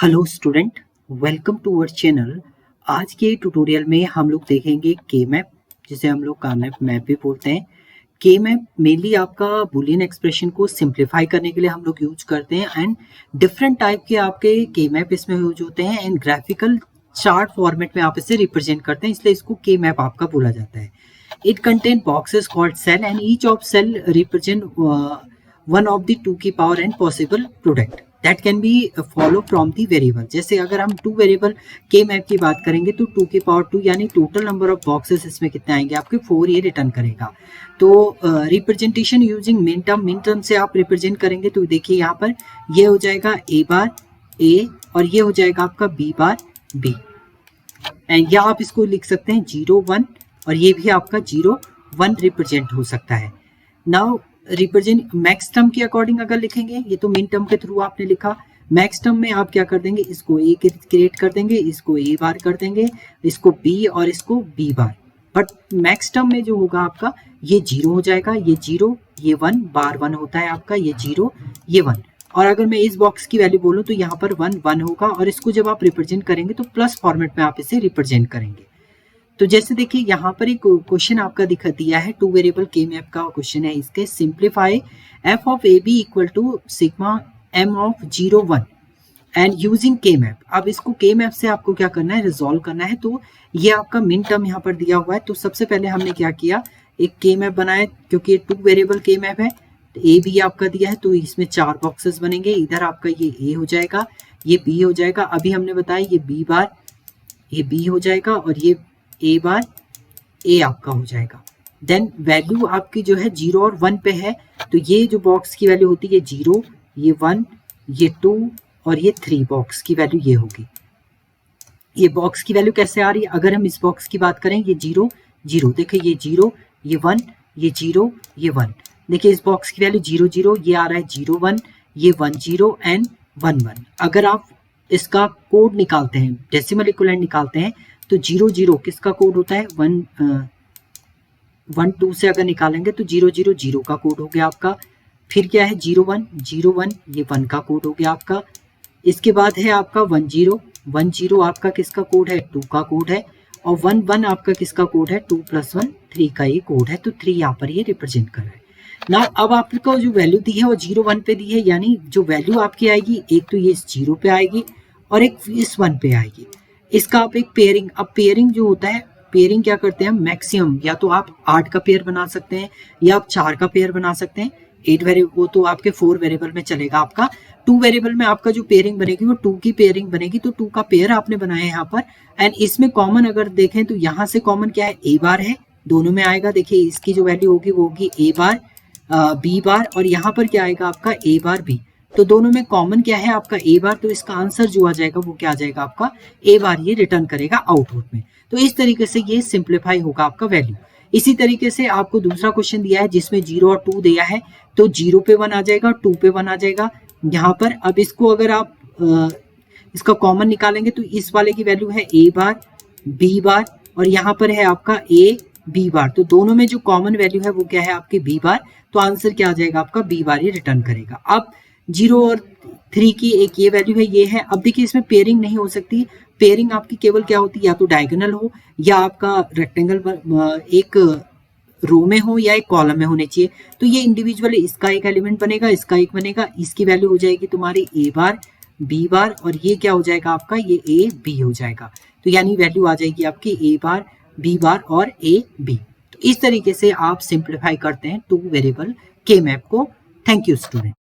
Hello student, welcome to our channel. आज के tutorial में हम लोग देखेंगे के मैप, जिसे हम लोग कार्नेप मैप भी बोलते हैं। के मैप मेनली आपका बुलियन एक्सप्रेशन को सिंप्लीफाई करने के लिए हम लोग यूज करते हैं एंड डिफरेंट टाइप के आपके के मैप इसमें यूज होते हैं एंड ग्राफिकल चार्ट फॉर्मेट में आप इसे रिप्रेजेंट करते हैं, इसलिए इसको के मैप आपका बोला जाता है। It contain boxes called cell and each of cell represent one of the two की power and possible product that can be follow from the variable. जैसे अगर हम टू वेरिएबल के मैप की बात करेंगे तो 2 की पावर 2 यानी टोटल नंबर ऑफ बॉक्सेस इसमें कितने आएंगे आपके 4 ये रिटर्न करेगा। तो रिप्रेजेंटेशन यूजिंग मिन टर्म से आप रिप्रेजेंट करेंगे तो देखिए यहाँ पर ये हो जाएगा ए बार ए और ये हो जाएगा आपका बी बार बी एंड या आप इसको लिख सकते हैं 0 1 और ये भी आपका 0 1 रिप्रेजेंट हो सकता है। नाउ रिप्रेजेंट मैक्स टर्म के अकॉर्डिंग अगर लिखेंगे, ये तो मिन टर्म के थ्रू आपने लिखा, मैक्स टर्म में आप क्या कर देंगे, इसको ए क्रिएट कर देंगे, इसको ए बार कर देंगे, इसको बी और इसको B bar. But max term में जो होगा आपका ये 0 हो जाएगा, ये 0 ये 1 बार 1 होता है आपका, ये 0 ये 1। और अगर मैं इस बॉक्स की वैल्यू बोलूँ तो यहाँ पर 1 1 होगा और इसको जब आप रिप्रेजेंट करेंगे तो प्लस फॉर्मेट में आप इसे रिप्रेजेंट करेंगे। तो जैसे देखिए यहाँ पर एक क्वेश्चन आपका दिखा दिया है, टू वेरिएबल के मैप का क्वेश्चन है। इसके simplify F of A B equal to sigma M of 0 1 and using K map. अब इसको के मैप से आपको क्या करना है, रिजॉल्व करना है। तो ये आपका मिन टर्म यहाँ पर दिया हुआ है। तो सबसे पहले हमने क्या किया, एक के मैप बनाया, क्योंकि ये टू वेरिएबल के मैप है। तो ए बी आपका दिया है तो इसमें 4 बॉक्सेस बनेंगे। इधर आपका ये ए हो जाएगा, ये बी हो जाएगा। अभी हमने बताया ये बी बार ये बी हो जाएगा और ये ए बार ए आपका हो जाएगा। देन वैल्यू आपकी जो है 0 और 1 पे है, तो ये जो बॉक्स की वैल्यू होती है 0 ये 1 ये 2 और ये 3 बॉक्स की वैल्यू ये होगी। ये बॉक्स की वैल्यू कैसे आ रही है, अगर हम इस बॉक्स की बात करें, ये 0 0 देखिए, ये 0 ये 1 ये 0 ये 1। देखिए इस बॉक्स की वैल्यू 0 0 ये आ रहा है 0 1 ये 1 0 एंड 1 1। अगर आप इसका कोड निकालते हैं, डेसिमल इक्विवेलेंट निकालते हैं, तो 0 0 किसका कोड होता है, 1 2 से अगर निकालेंगे तो 0 0 0 का कोड हो गया आपका। फिर क्या है 0 1 ये 1 का कोड हो गया आपका। इसके बाद है आपका 1 0 1 0 आपका किसका कोड है, 2 का कोड है। और 1 1 आपका किसका कोड है, 2 + 1 3 का ये कोड है। तो 3 यहाँ पर ये रिप्रेजेंट कर रहा है ना। अब आपको जो वैल्यू दी है वो 0 1 पे दी है, यानी जो वैल्यू आपकी आएगी एक तो ये इस 0 पे आएगी और एक इस 1 पे आएगी। इसका आप एक पेयरिंग, अब पेयरिंग जो होता है, पेयरिंग क्या करते हैं हम, मैक्सिमम या तो आप 8 का पेयर बना सकते हैं या आप 4 का पेयर बना सकते हैं। 8 वेरिएबल वो तो आपके 4 वेरिएबल में चलेगा आपका। 2 वेरिएबल में आपका जो पेयरिंग बनेगी वो 2 की पेयरिंग बनेगी। तो 2 का पेयर आपने बनाया है यहाँ पर। एंड इसमें कॉमन अगर देखें तो यहाँ से कॉमन क्या है, ए बार है, दोनों में आएगा। देखिए इसकी जो वैल्यू होगी वो होगी ए बार बी बार और यहाँ पर क्या आएगा आपका ए बार बी। तो दोनों में कॉमन क्या है आपका ए बार, तो इसका आंसर जो आ जाएगा वो क्या आ जाएगा आपका ए बार, ये रिटर्न करेगा आउटपुट में। तो इस तरीके से ये सिंप्लीफाई होगा आपका वैल्यू। इसी तरीके से आपको दूसरा क्वेश्चन दिया है जिसमें 0 और 2 दिया है, तो 0 पे 1 आ जाएगा, 2 पे 1 आ जाएगा यहाँ पर। अब इसको अगर आप इसका कॉमन निकालेंगे तो इस वाले की वैल्यू है ए बार बी बार और यहाँ पर है आपका ए बी बार। तो दोनों में जो कॉमन वैल्यू है वो क्या है आपकी बी बार। तो आंसर क्या आ जाएगा आपका बी बार, ये रिटर्न करेगा। अब 0 और 3 की एक ये वैल्यू है, ये है। अब देखिए इसमें पेयरिंग नहीं हो सकती। पेयरिंग आपकी केवल क्या होती है, या तो डायगोनल हो या आपका रेक्टेंगल एक रो में हो या एक कॉलम में होने चाहिए। तो ये इंडिविजुअली इसका एक एलिमेंट बनेगा, इसका एक बनेगा, इसकी वैल्यू हो जाएगी तुम्हारी ए बार बी बार और ये क्या हो जाएगा आपका, ये ए बी हो जाएगा। तो यानी वैल्यू आ जाएगी आपकी ए बार बी बार और ए बी। तो इस तरीके से आप सिंप्लीफाई करते हैं टू वेरिएबल के मैप को। Thank you student.